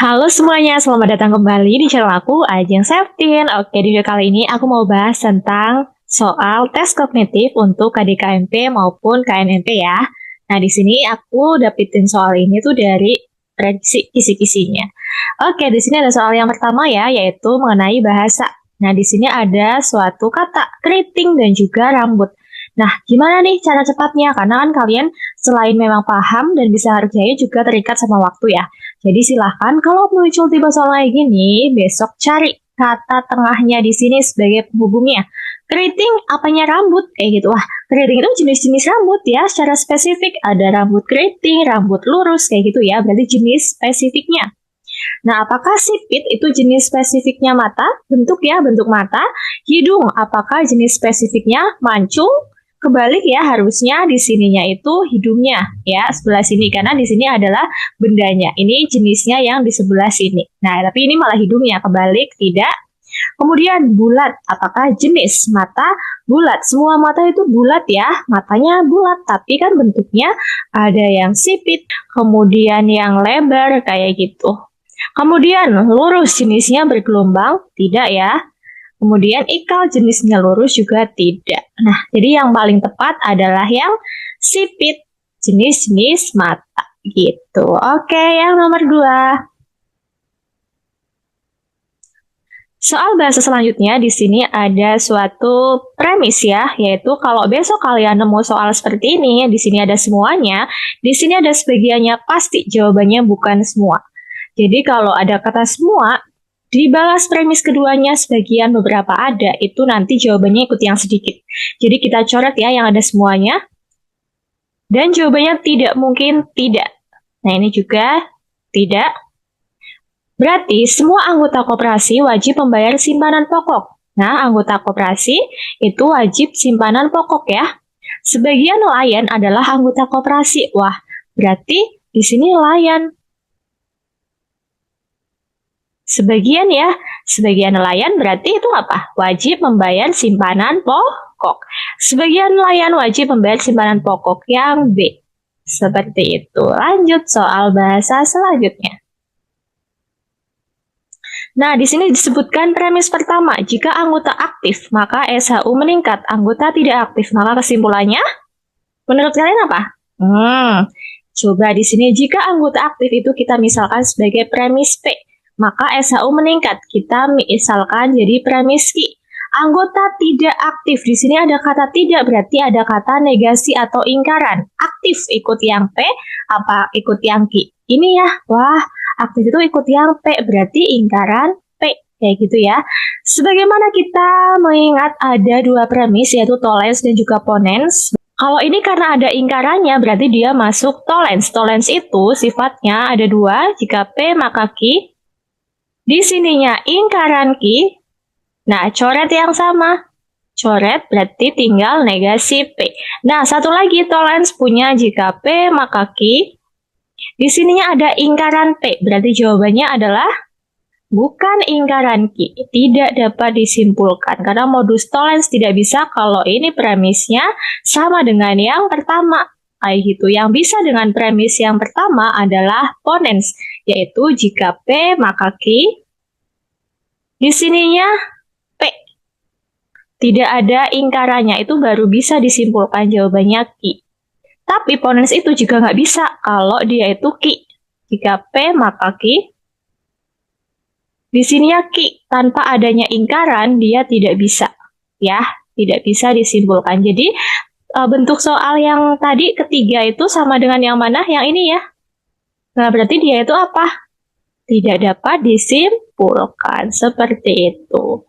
Halo semuanya, selamat datang kembali di channel aku, Ajeng Septin. Oke, di video kali ini aku mau bahas tentang soal tes kognitif untuk KDKMP maupun KNMP ya. Nah, di sini aku dapetin soal ini tuh dari prediksi kisi-kisinya. Oke, di sini ada soal yang pertama ya, yaitu mengenai bahasa. Nah, di sini ada suatu kata, keriting dan juga rambut. Nah, gimana nih cara cepatnya? Karena kan kalian selain memang paham dan bisa ngerjain juga terikat sama waktu ya. Jadi silahkan kalau muncul tiba soal kayak gini, besok cari kata tengahnya di sini sebagai penghubungnya. Keriting apanya rambut? Kayak gitu. Wah, keriting itu jenis-jenis rambut ya, secara spesifik. Ada rambut keriting, rambut lurus, kayak gitu ya. Berarti jenis spesifiknya. Nah, apakah sipit itu jenis spesifiknya mata? Bentuk ya, bentuk mata. Hidung, apakah jenis spesifiknya mancung? Kebalik ya, harusnya di sininya itu hidungnya ya, sebelah sini karena di sini adalah bendanya. Ini jenisnya yang di sebelah sini. Nah, tapi ini malah hidungnya, kebalik tidak. Kemudian bulat, apakah jenis mata bulat? Semua mata itu bulat ya, matanya bulat, tapi kan bentuknya ada yang sipit, kemudian yang lebar kayak gitu. Kemudian lurus jenisnya bergelombang, tidak ya. Kemudian ikal jenisnya lurus juga tidak. Nah, jadi yang paling tepat adalah yang sipit, jenis-jenis mata gitu. Oke, yang nomor 2. Soal bahasa selanjutnya di sini ada suatu premis ya, yaitu kalau besok kalian nemu soal seperti ini, di sini ada semuanya, di sini ada sebagiannya, pasti jawabannya bukan semua. Jadi kalau ada kata semua, dibalas premis keduanya sebagian beberapa ada, itu nanti jawabannya ikut yang sedikit. Jadi kita coret ya yang ada semuanya. Dan jawabannya tidak mungkin tidak. Nah ini juga tidak. Berarti semua anggota koperasi wajib membayar simpanan pokok. Nah anggota koperasi itu wajib simpanan pokok ya. Sebagian nelayan adalah anggota koperasi. Wah berarti di sini nelayan. Sebagian ya, sebagian nelayan berarti itu apa? Wajib membayar simpanan pokok. Sebagian nelayan wajib membayar simpanan pokok yang B. Seperti itu. Lanjut soal bahasa selanjutnya. Nah, di sini disebutkan premis pertama, jika anggota aktif, maka SHU meningkat. Anggota tidak aktif, maka kesimpulannya, menurut kalian apa? Coba di sini, jika anggota aktif itu kita misalkan sebagai premis P, maka SHU meningkat. Kita misalkan jadi premis Q. Anggota tidak aktif. Di sini ada kata tidak, berarti ada kata negasi atau ingkaran. Aktif ikut yang P, apa ikut yang Q? Ini ya, wah aktif itu ikut yang P, berarti ingkaran P. Kayak gitu ya. Sebagaimana kita mengingat ada dua premis, yaitu tolens dan juga ponens. Kalau ini karena ada ingkarannya, berarti dia masuk tolens. Tolens itu sifatnya ada dua, jika P maka Q. Di sininya ingkaran Q. Nah, coret yang sama. Coret berarti tinggal negasi P. Nah, satu lagi tolens punya jika P maka Q. Di sininya ada ingkaran P. Berarti jawabannya adalah bukan ingkaran Q. Tidak dapat disimpulkan. Karena modus tolens tidak bisa kalau ini premisnya sama dengan yang pertama. Kayak gitu. Yang bisa dengan premis yang pertama adalah ponens, yaitu jika P maka Q. Di sininya P. Tidak ada ingkarannya, itu baru bisa disimpulkan jawabannya Q. Tapi ponens itu juga nggak bisa kalau dia itu Q. Jika P maka Q. Di sininya Q. Tanpa adanya ingkaran, dia tidak bisa. Ya, tidak bisa disimpulkan. Jadi, bentuk soal yang tadi ketiga itu sama dengan yang mana? Yang ini ya. Nah, berarti dia itu apa? Tidak dapat disimpulkan. Seperti itu.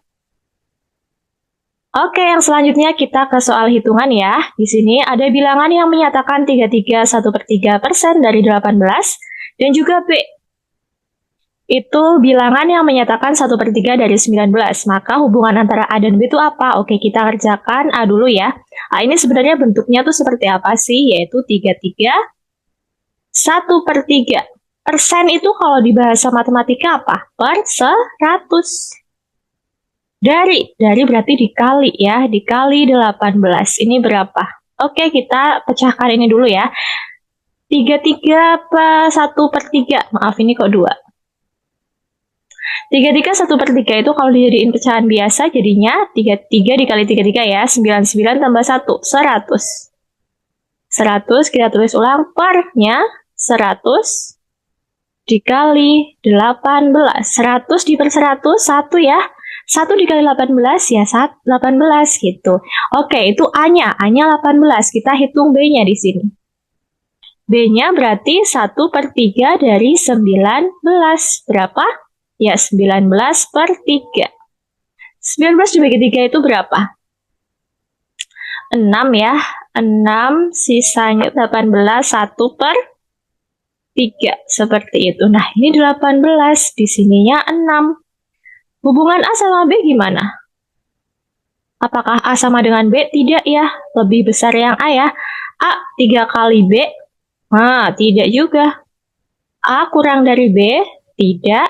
Oke, yang selanjutnya kita ke soal hitungan ya. Di sini ada bilangan yang menyatakan 33,1/3% dari 18. Dan juga B. Itu bilangan yang menyatakan 1/3 dari 19. Maka hubungan antara A dan B itu apa? Oke, kita kerjakan A dulu ya. A ini sebenarnya bentuknya tuh seperti apa sih? Yaitu 33,1/3. Persen itu kalau di bahasa matematika apa? Per 100. Dari berarti dikali ya. Dikali 18. Ini berapa? Oke, kita pecahkan ini dulu ya. 33/1/3. Maaf, ini kok 2. 33 1/3 itu kalau dijadiin pecahan biasa jadinya 33 dikali 33 ya, 99 tambah 1, 100. 100 kita tulis ulang, pernya 100 dikali 18. 100 diper 100, 1 ya. 1 dikali 18 ya 18 gitu. Oke, itu A-nya. A-nya 18. Kita hitung B-nya di sini. B-nya berarti 1/3 dari 19. Berapa? Ya, 19/3. 19 dibagi 3 itu berapa? 6 ya. 6 sisanya 18, 1/3. Seperti itu. Nah, ini 18. Di sininya 6. Hubungan A sama B gimana? Apakah A sama dengan B? Tidak ya. Lebih besar yang A ya. A 3 kali B. Nah, tidak juga. A kurang dari B? Tidak.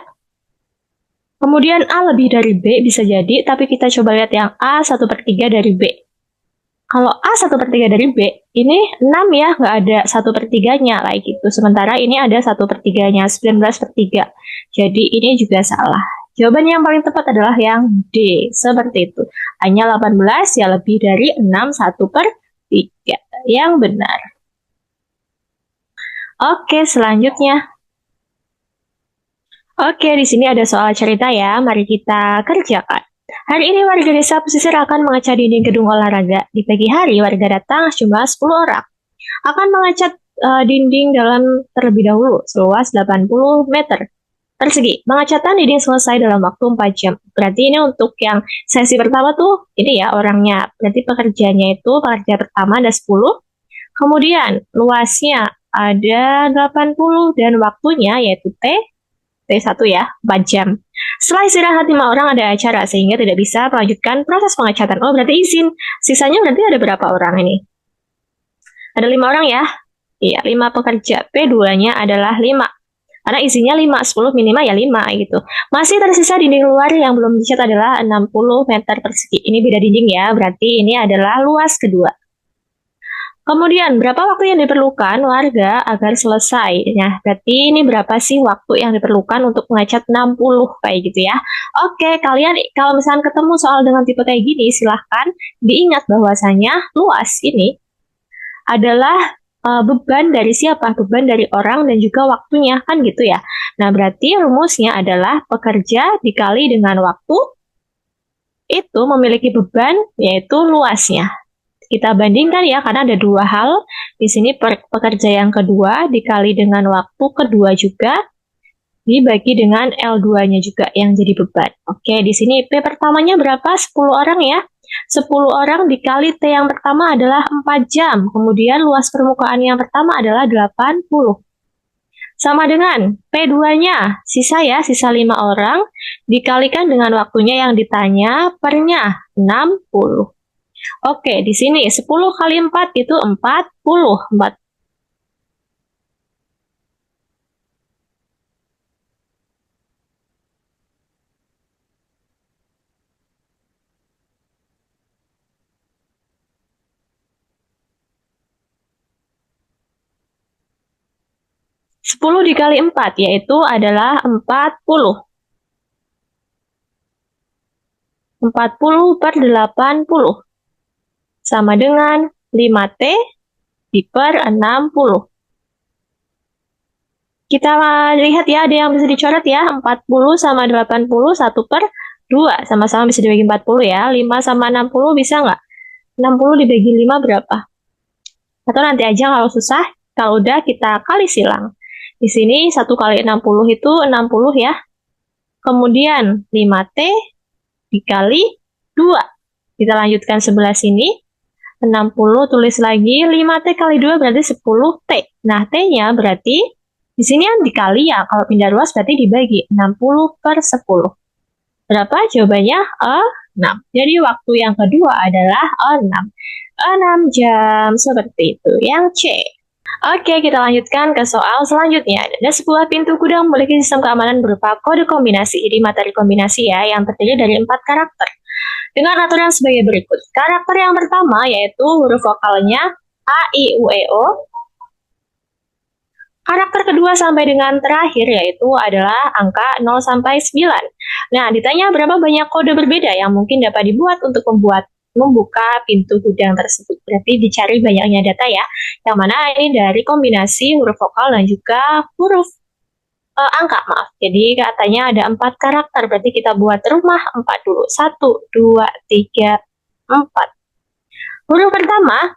Kemudian A lebih dari B bisa jadi, tapi kita coba lihat yang A 1/3 dari B. Kalau A 1/3 dari B, ini 6 ya, nggak ada 1/3-nya, like gitu. Sementara ini ada 1/3-nya, 19/3. Jadi ini juga salah. Jawaban yang paling tepat adalah yang D, seperti itu. Hanya 18 ya lebih dari 6 1/3. Yang benar. Oke, selanjutnya. Oke, di sini ada soal cerita ya. Mari kita kerjakan. Hari ini warga desa pesisir akan mengecat dinding gedung olahraga. Di pagi hari, warga datang jumlah 10 orang. Akan mengecat dinding dalam terlebih dahulu, seluas 80 meter persegi. Pengecatan dinding selesai dalam waktu 4 jam. Berarti ini untuk yang sesi pertama tuh, ini ya orangnya. Berarti pekerjanya itu, pekerja pertama ada 10. Kemudian luasnya ada 80 dan waktunya yaitu T1 ya, 4 jam. Setelah istirahat 5 orang ada acara sehingga tidak bisa melanjutkan proses pengecatan. Oh, berarti izin. Sisanya berarti ada berapa orang ini? Ada 5 orang ya? Iya, 5 pekerja. P2-nya adalah 5. Karena isinya 5, 10 minimal ya 5 gitu. Masih tersisa dinding luar yang belum dicat adalah 60 meter persegi. Ini beda dinding ya, berarti ini adalah luas kedua. Kemudian, berapa waktu yang diperlukan warga agar selesai? Nah, berarti ini berapa sih waktu yang diperlukan untuk mengecat 60 kayak gitu ya. Oke, kalian kalau misalnya ketemu soal dengan tipe kayak gini, silahkan diingat bahwasanya luas ini adalah beban dari siapa? Beban dari orang dan juga waktunya, kan gitu ya. Nah, berarti rumusnya adalah pekerja dikali dengan waktu itu memiliki beban, yaitu luasnya. Kita bandingkan ya, karena ada dua hal. Di sini pekerja yang kedua dikali dengan waktu kedua juga, dibagi dengan L2-nya juga yang jadi beban. Oke, di sini P pertamanya berapa? 10 orang ya. 10 orang dikali T yang pertama adalah 4 jam. Kemudian luas permukaan yang pertama adalah 80. Sama dengan P2-nya, sisa ya, sisa 5 orang, dikalikan dengan waktunya yang ditanya, pernya 60. Oke, di sini 10 kali 4 itu 40. 10 dikali 4 yaitu adalah 40. 40/80 sama dengan 5T diper 60. Kita lihat ya, ada yang bisa dicoret ya. 40 sama 80, 1/2. Sama-sama bisa dibagi 40 ya. 5 sama 60 bisa nggak? 60 dibagi 5 berapa? Atau nanti aja kalau susah, kalau udah kita kali silang. Di sini 1 kali 60 itu 60 ya. Kemudian 5T dikali 2. Kita lanjutkan sebelah sini. 60 tulis lagi, 5T kali 2 berarti 10T. Nah, T-nya berarti di sini yang dikali ya, kalau pindah ruas berarti dibagi 60/10. Berapa? Jawabannya 6. Jadi waktu yang kedua adalah 6. 6 jam, seperti itu. Yang C. Oke, kita lanjutkan ke soal selanjutnya. Ada sebuah pintu gudang memiliki sistem keamanan berupa kode kombinasi. Jadi materi kombinasi ya, yang terdiri dari 4 karakter. Dengan aturan sebagai berikut. Karakter yang pertama yaitu huruf vokalnya A, I, U, E, O. Karakter kedua sampai dengan terakhir yaitu adalah angka 0 sampai 9. Nah, ditanya berapa banyak kode berbeda yang mungkin dapat dibuat untuk membuka pintu gudang tersebut. Berarti dicari banyaknya data ya, yang mana ini dari kombinasi huruf vokal dan juga huruf angka, maaf. Jadi katanya ada 4 karakter, berarti kita buat rumah 4 dulu. 1, 2, 3, 4. Huruf pertama,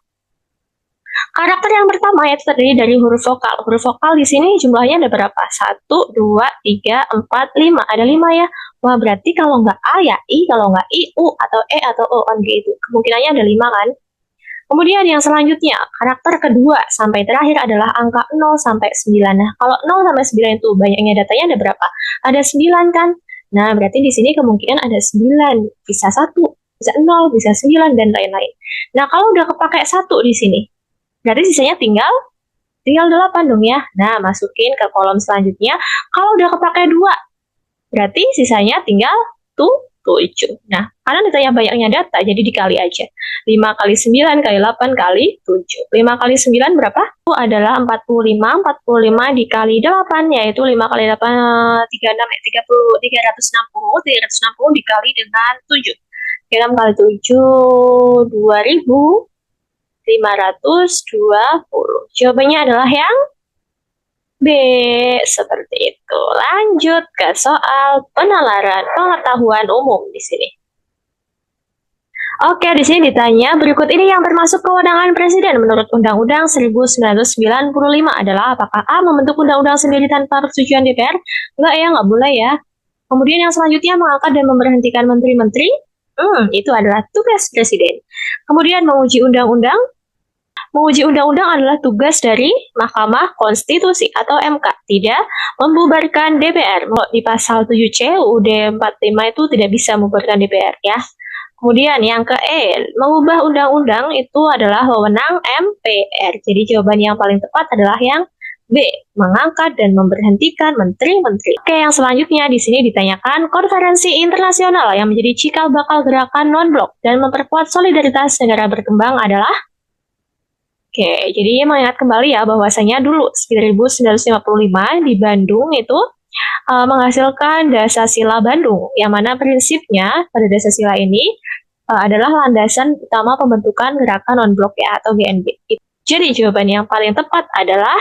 karakter yang pertama yaitu terdiri dari huruf vokal. Huruf vokal di sini jumlahnya ada berapa? 1, 2, 3, 4, 5. Ada 5 ya. Wah, berarti kalau nggak A ya I, kalau nggak I, U, atau E, atau O, kan gitu. Kemungkinannya ada 5 kan? Kemudian yang selanjutnya, karakter kedua sampai terakhir adalah angka 0 sampai 9. Nah, kalau 0 sampai 9 itu banyaknya datanya ada berapa? Ada 9 kan? Nah, berarti di sini kemungkinan ada 9. Bisa 1, bisa 0, bisa 9, dan lain-lain. Nah, kalau udah kepakai 1 di sini, berarti sisanya tinggal 8 dong ya. Nah, masukin ke kolom selanjutnya. Kalau udah kepakai 2, berarti sisanya tinggal 7. Nah, karena ditanya banyaknya data, jadi dikali aja. 5 kali 9 kali 8 kali 7. 5 kali 9 berapa? Itu adalah 45. 45 dikali 8, yaitu 5 kali 8, 36, 30, 360. 360 dikali dengan 7. 6 kali 7, 2520. Jawabannya adalah yang B, seperti itu. Lanjut ke soal penalaran pengetahuan umum di sini. Oke, di sini ditanya, berikut ini yang termasuk kewenangan Presiden menurut Undang-Undang 1995 adalah apakah A, membentuk undang-undang sendiri tanpa persetujuan DPR? Enggak ya, nggak boleh ya. Kemudian yang selanjutnya mengangkat dan memberhentikan menteri-menteri. Itu adalah tugas Presiden. Kemudian menguji undang-undang. Menguji undang-undang adalah tugas dari Mahkamah Konstitusi atau MK. Tidak membubarkan DPR. Di pasal 7C UUD 45 itu tidak bisa membubarkan DPR ya. Kemudian yang ke E, mengubah undang-undang itu adalah wewenang MPR. Jadi jawaban yang paling tepat adalah yang B, mengangkat dan memberhentikan menteri-menteri. Oke, yang selanjutnya di sini ditanyakan konferensi internasional yang menjadi cikal bakal gerakan non-blok dan memperkuat solidaritas negara berkembang adalah. Oke, jadi mengingat kembali ya bahwasanya dulu 1955 di Bandung itu menghasilkan Dasasila Bandung, yang mana prinsipnya pada Dasasila ini adalah landasan utama pembentukan gerakan non-blok ya atau GNB. Jadi jawaban yang paling tepat adalah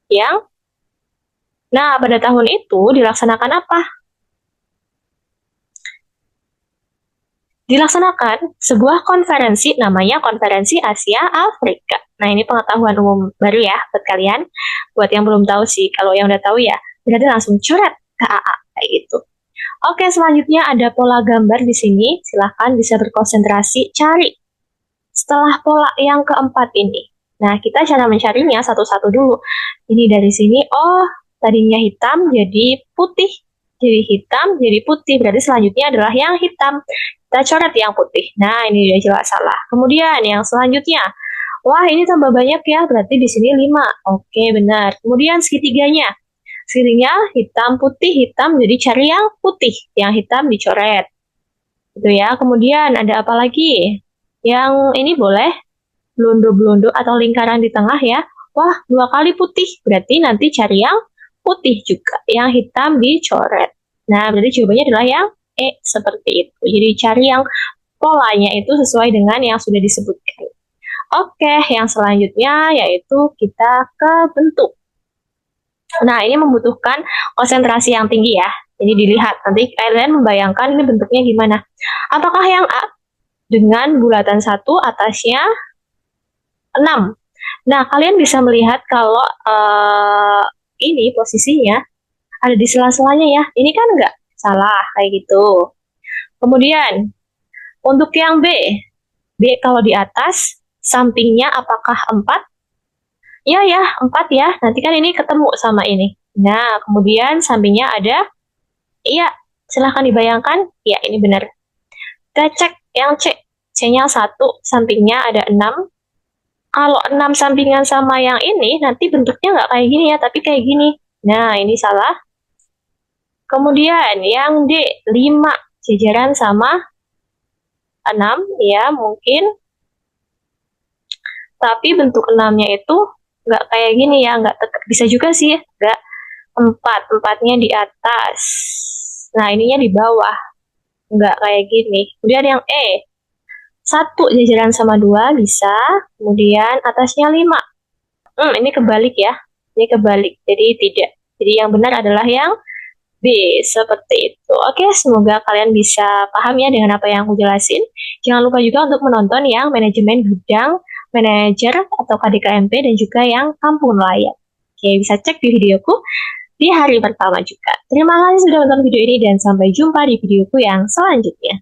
yang, nah pada tahun itu dilaksanakan apa? Dilaksanakan sebuah konferensi namanya Konferensi Asia Afrika. Nah, ini pengetahuan umum baru ya buat kalian. Buat yang belum tahu sih, kalau yang udah tahu ya, berarti langsung coret ke AA kayak gitu. Oke, selanjutnya ada pola gambar di sini. Silahkan bisa berkonsentrasi cari setelah pola yang keempat ini. Nah, kita cara mencarinya satu-satu dulu. Ini dari sini, oh tadinya hitam jadi putih. Jadi hitam jadi putih, berarti selanjutnya adalah yang hitam. Kita coret yang putih. Nah, ini udah jelas salah. Kemudian yang selanjutnya, wah ini tambah banyak ya, berarti di sini 5. Oke, benar. Kemudian segitiganya. Segitiga hitam, putih, hitam, jadi cari yang putih. Yang hitam dicoret. Gitu ya. Kemudian ada apa lagi? Yang ini boleh blondo-blondo atau lingkaran di tengah ya. Wah, 2 kali putih. Berarti nanti cari yang putih juga. Yang hitam dicoret. Nah, berarti jawabannya adalah yang E, seperti itu. Jadi cari yang polanya itu sesuai dengan yang sudah disebutkan. Oke, yang selanjutnya yaitu kita ke bentuk. Nah, ini membutuhkan konsentrasi yang tinggi ya. Jadi dilihat, nanti kalian membayangkan ini bentuknya gimana. Apakah yang A dengan bulatan 1 atasnya 6? Nah, kalian bisa melihat kalau ini posisinya ada di sela-selanya ya. Ini kan enggak salah kayak gitu. Kemudian untuk yang B kalau di atas sampingnya apakah 4? Iya ya, 4 ya. Nanti kan ini ketemu sama ini. Nah, kemudian sampingnya ada, iya, silahkan dibayangkan. Ya, ini benar. Kita cek yang C. C-nya 1, sampingnya ada 6. Kalau 6 sampingan sama yang ini, nanti bentuknya nggak kayak gini ya, tapi kayak gini. Nah, ini salah. Kemudian yang D, 5 jajaran sama 6 ya mungkin. Tapi bentuk 6-nya itu nggak kayak gini ya, nggak tetap bisa juga sih, nggak 4, 4-nya di atas. Nah, ininya di bawah. Enggak kayak gini. Kemudian yang E. 1 jajaran sama 2 bisa. Kemudian atasnya 5. Ini kebalik ya. Ini kebalik. Jadi tidak. Jadi yang benar adalah yang B, seperti itu. Oke, semoga kalian bisa paham ya dengan apa yang aku jelasin. Jangan lupa juga untuk menonton yang manajemen bidang, manajer atau KDKMP, dan juga yang kampung nelayan. Oke, bisa cek di videoku di hari pertama juga. Terima kasih sudah menonton video ini dan sampai jumpa di videoku yang selanjutnya.